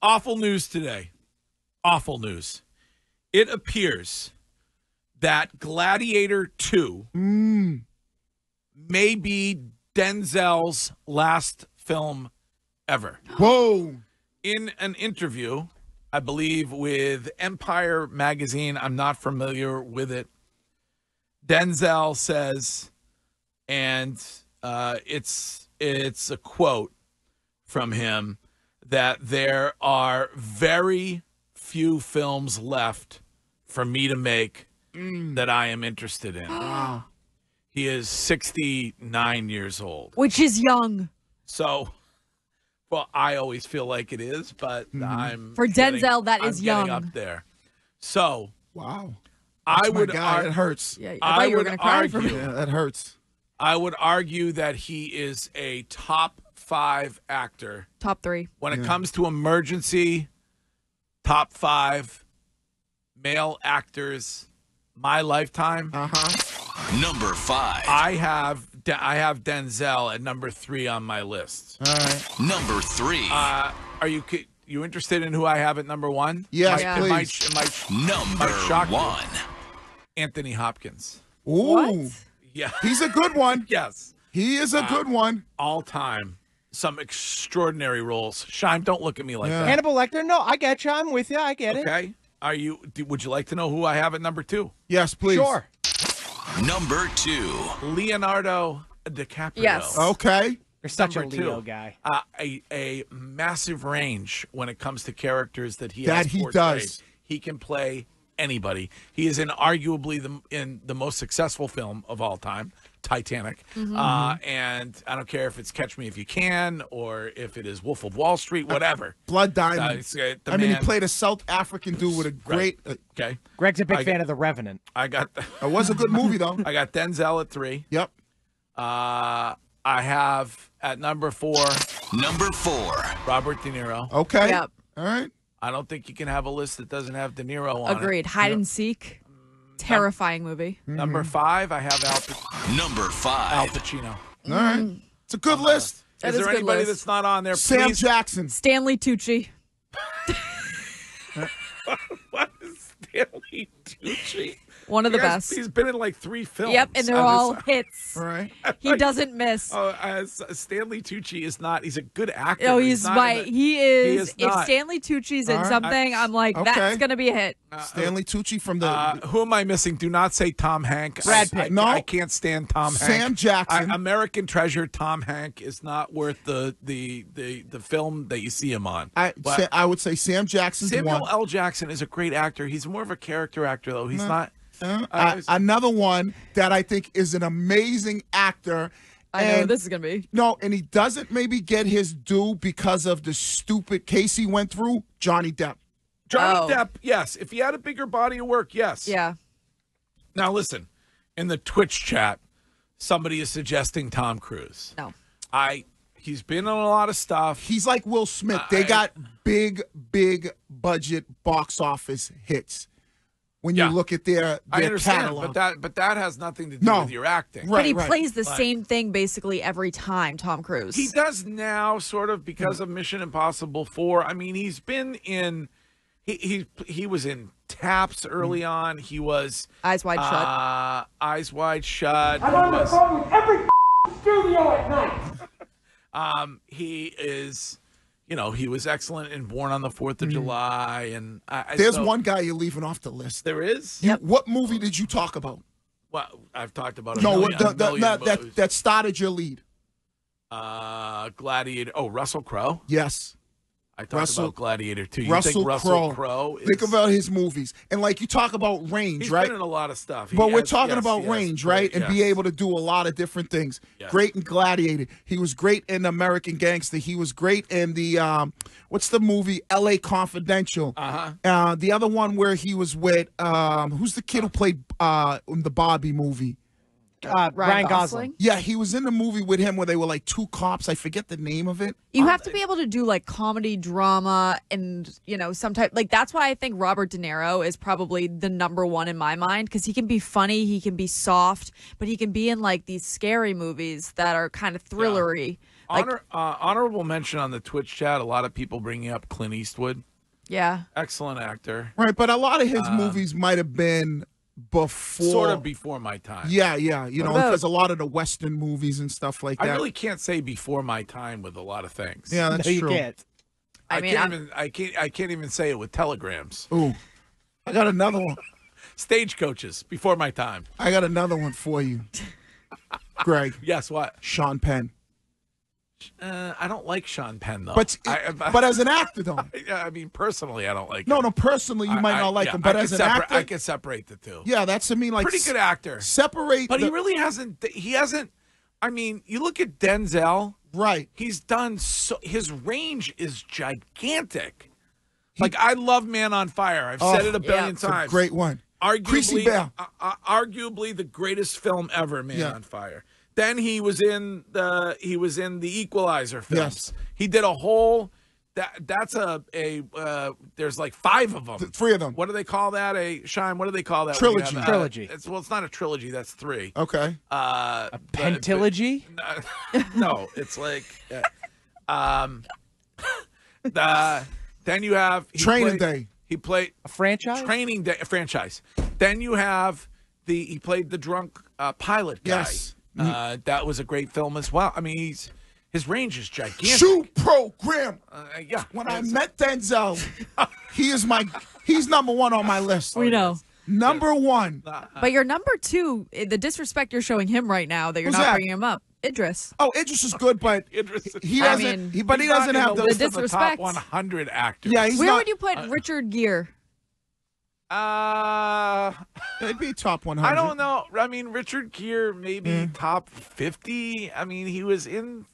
Awful news today. Awful news. It appears that Gladiator 2 may be Denzel's last film ever. Whoa. In an interview, I believe, with Empire magazine, I'm not familiar with it, Denzel says, and it's a quote from him, that there are very few films left for me to make that I am interested in. Wow. He is 69 years old. Which is young. So, well, I always feel like it is, but I'm For Denzel, that is young. up there. So, Wow. I My would guy, argue. it hurts. Yeah, I thought you were going to cry for me. Yeah, that hurts. I would argue that he is a top 5 actor. Top 3. When it comes to emergency, top 5 male actors, my lifetime. Number 5. I have Denzel at number 3 on my list. All right. Number 3. Are you interested in who I have at number 1? Yes, It please. might Number shock you. 1. Anthony Hopkins. Ooh. What? Yeah. He's a good one. Yes. He is a good one. All time. Some extraordinary roles. Shime, don't look at me like that. Hannibal Lecter? No, I get you. I'm with you. I get it. Okay. Would you like to know who I have at number 2? Yes, please. Sure. Number 2. Leonardo DiCaprio. Yes. Okay. You're such a Number Leo 2. guy. A massive range when it comes to characters that he That has he portrayed. does. He can play anybody. He is in arguably in the most successful film of all time, Titanic. And I don't care if it's Catch Me If You Can or if it is Wolf of Wall Street, whatever. Blood Diamond. He played a South African dude with a great. Okay. Greg's a big fan of The Revenant. I got. It was a good movie though. I got Denzel at 3. Yep. I have at number 4 Number 4. Robert De Niro. Okay. Yep. All right. I don't think you can have a list that doesn't have De Niro on it. Agreed. Hide and Seek. Terrifying movie. Number 5, I have Al Number 5. Pacino. All right. It's a good list. That Is is there a good anybody list. that's not on there? Sam Please. Jackson. Stanley Tucci. What is Stanley Tucci? One of the best. He's been in like 3 films. Yep, and they're all hits. All right. He doesn't miss. Stanley Tucci is not. He's a good actor. No, but he's not right. in the- He is. is If not. Stanley Tucci's in All right. something, I'm like, Okay. that's going to be a hit. Stanley Tucci from the. Who am I missing? Do not say Tom Hanks. Brad Pitt. No. I can't stand Tom Hanks. Sam Jackson. American Treasure. Tom Hanks is not worth the film that you see him on. But I would say Sam Jackson's Samuel one. L. Jackson is a great actor. He's more of a character actor, though. He's not. Another one that I think is an amazing actor. I know what this is going to be. No, and he doesn't maybe get his due because of the stupid case he went through. Johnny Depp. Johnny Depp, yes. If he had a bigger body of work, yes. Yeah. Now, listen. In the Twitch chat, somebody is suggesting Tom Cruise. No. He's been on a lot of stuff. He's like Will Smith. They got big budget box office hits. When you look at their I understand, catalog. but that has nothing to do with your acting. Right, But he right. plays the same thing basically every time, Tom Cruise. He does now, sort of, because of Mission Impossible 4. I mean, he's been in. He was in Taps early on. He was Eyes Wide Shut. Eyes Wide Shut. I'm on the phone with every studio at night. He is. He was excellent in Born on the 4th of July, and there's one guy you're leaving off the list. There is. What movie did you talk about? Well, I've talked about a No, million that started your lead. Gladiator. Oh, Russell Crowe. Yes. I talked about Gladiator too. You Russell think Russell Crowe is... Think about his movies. And like you talk about range, He's right? been in a lot of stuff. But we're talking about range, right? And be able to do a lot of different things. Yes. Great in Gladiator. He was great in American Gangster. He was great in the what's the movie? L.A. Confidential. The other one where he was with who's the kid who played in the Barbie movie? Ryan Gosling. Yeah, he was in the movie with him where they were like 2 cops. I forget the name of it. You have to be able to do like comedy, drama, and some type. Like that's why I think Robert De Niro is probably the number one in my mind because he can be funny, he can be soft, but he can be in like these scary movies that are kind of thrillery. Honorable mention on the Twitch chat. A lot of people bringing up Clint Eastwood. Yeah. Excellent actor. Right, but a lot of his movies might have been before. Sort of before my time. Yeah. You know, because a lot of the Western movies and stuff like that. I really can't say before my time with a lot of things. Yeah, that's No, true. you can't. I can't even say it with telegrams. Ooh, I got another one. Stagecoaches before my time. I got another one for you, Greg. Yes, what? Sean Penn. I don't like Sean Penn though. But as an actor, though. I mean, personally, I don't like. No, him. no. Personally, you might not like him, but as an actor, I can separate the two. yeah, that's like Pretty good actor. Separate, But he really hasn't. He hasn't. I mean, you look at Denzel. right. He's done so. His range is gigantic. Like I love Man on Fire. I've said it a billion It's a times. great one. Creasy Arguably, Bear. arguably the greatest film ever, Man on Fire. Then he was in the Equalizer films. Yes. He did a whole. That's there's like 5 of them. 3 of them. What do they call that? What do they call that? Trilogy. Trilogy. It's not a trilogy. That's 3. Okay. A pentilogy? No, it's like. Then you have Training Day. He played A franchise? Training Day franchise. Then you have he played the drunk pilot guy. Yes. That was a great film as well. I mean, his range is gigantic. Shoe program. Yeah. When I met Denzel, he's number 1 on my list. We know. Number 1. But your number 2, the disrespect you're showing him right now that you're Who's not that? bringing him up, Idris. Oh, Idris is good, but Idris- he I doesn't. mean, But he doesn't have the the. list of the top disrespect. 100 actors. Yeah, he's Where not. would you put Richard Gere? It'd be top 100. I don't know. I mean, Richard Gere maybe top 50. I mean, he was in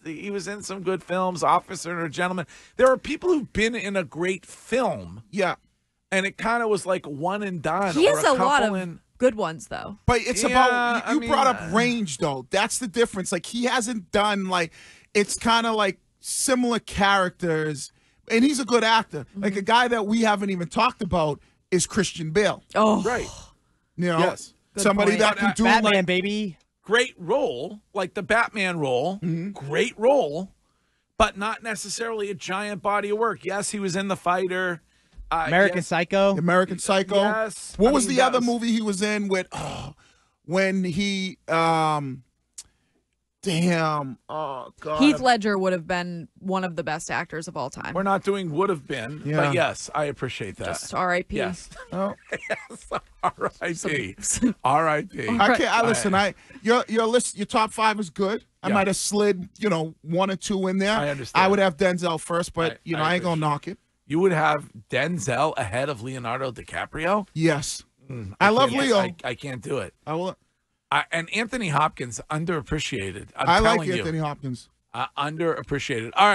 some good films. Officer and a Gentleman. There are people who've been in a great film, Yeah, and it kind of was like one and done. He or has a lot couple of good ones, though. but it's Yeah, about. I You mean, brought up range, though. That's the difference. Like he hasn't done it's kind of like similar characters, and he's a good actor. Like a guy that we haven't even talked about is Christian Bale. Oh, Right. You know, Yes. somebody point. that can do Batman, baby. Great role, like the Batman role. Great role, but not necessarily a giant body of work. Yes, he was in The Fighter. American yes, Psycho. American Psycho. Yes. What I was mean, the that other was- movie he was in with? When he damn. Oh God. Heath Ledger would have been one of the best actors of all time. We're not doing would have been, Yeah. but yes, I appreciate that. Just R.I.P. Yes. Oh. Yes. R.I.P. R.I.P. I can't. I listen. Your list. Your top 5 is good. I Yeah. might have slid, 1 or 2 in there. I understand. I would have Denzel first, but I ain't gonna knock it. You would have Denzel ahead of Leonardo DiCaprio? Yes. I love can't- Leo. I can't do it. I will. And Anthony Hopkins, underappreciated. I'm I like telling you. Anthony Hopkins. Underappreciated. All right.